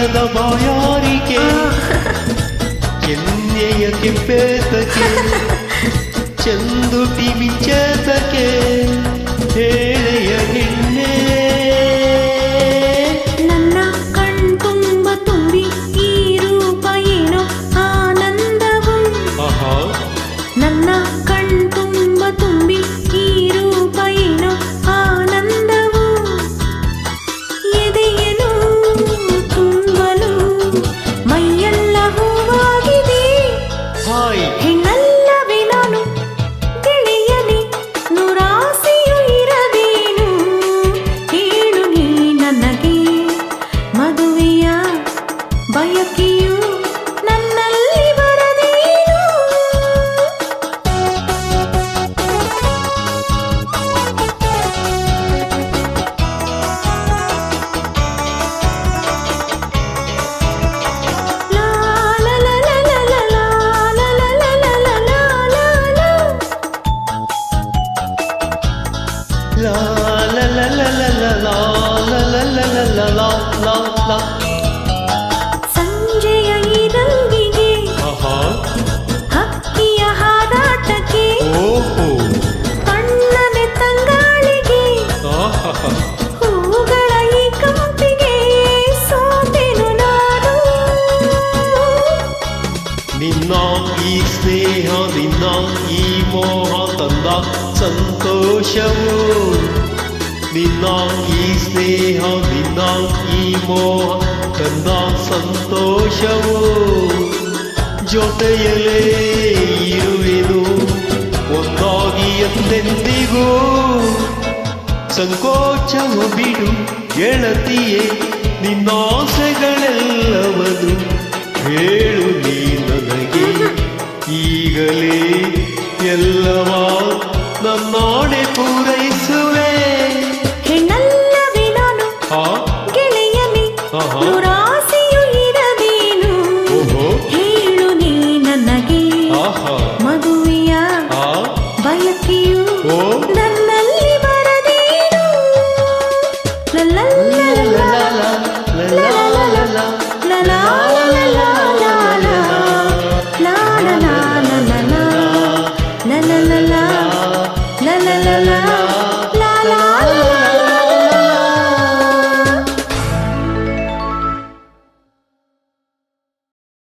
ತೀರದ ಬಾಯಾರಿಕೆ ಕೆನ್ನೆಯ ಕೆಂಪೇತಕ್ಕೆ ಚಂದುಟಿ ಮಿಂಚೇತಕ್ಕೆ ಹೇಳೆಯ ಹೆಣ್ಣೆ ನನ್ನ ಕಣ್ತುಂಬ ತುಂಬಿ ಈ ರೂಪ ಏನೋ ಆನಂದವು ನನ್ನ ಕಣ್ತುಂಬ ತುಂಬಿ ಈ ರೂಪ ಏನೋ ಆನಂದವು ಎದೆಯನು ತುಂಬಲು ಮೈಯೆಲ್ಲ ಹೂವಾಗಿದೆ ಹೆಣ್ಣಲ್ಲವೇ ನಾನು ಗೆಳೆಯನೇ ನೂರಾಸೆಯು ಇರದೇನು ಹೇಳು ನೀ ನನಗೆ ಮದುವೆಯ ಬಯಕೆಯು ನನ್ನಲ್ಲಿ ಬರದೇನು La la la la la la la la la la la la la la la ಸಂಜೆಯ ಈ ರಂಗಿಗೆ ಹಕ್ಕಿಯ ಹಾರಾಟಕ್ಕೆ ಕಣ್ಣನೆ ತಂಗಾಳಿಗೆ ಹೂಗಳ ಈ ಕಂಪಿಗೆ ಸೋತೆನು ನಾನು ನಿನ್ನ ಈ ಸ್ನೇಹ ನಿನ್ನ ಈ ಮೋಹ ತಂದ ಸಂತೋಷವು ನಿನ್ನ ಈ ಸ್ನೇಹ ನಿನ್ನ ಈ ಮೋಹ ತಂದ ಸಂತೋಷವು ಜೊತೆಯಲೇ ಇರುವೆನು ಒಂದಾಗಿ ಎಂದೆಂದಿಗೂ ಸಂಕೋಚವು ಬಿಡು ಗೆಳತಿಯೇ ನಿನ್ನಾಸೆಗಳೆಲ್ಲವನು ಹೇಳು ನೀ ನನಗೆ ಈಗಲೇ ಎಲ್ಲವ ನನ್ನಾಣೆ ಪೂರೈಸುವೆ ಹೆಣ್ಣಲ್ಲವೇ ನಾನು ಗೆಳೆಯನೇ ನೂರಾಸೆಯು ಇರದೇನು ಹೇಳು ನೀ ನನಗೆ ಮದುವೆಯ ಬಯಕೆಯು ನನ್ನಲ್ಲಿ ಬರದೇನು la la la la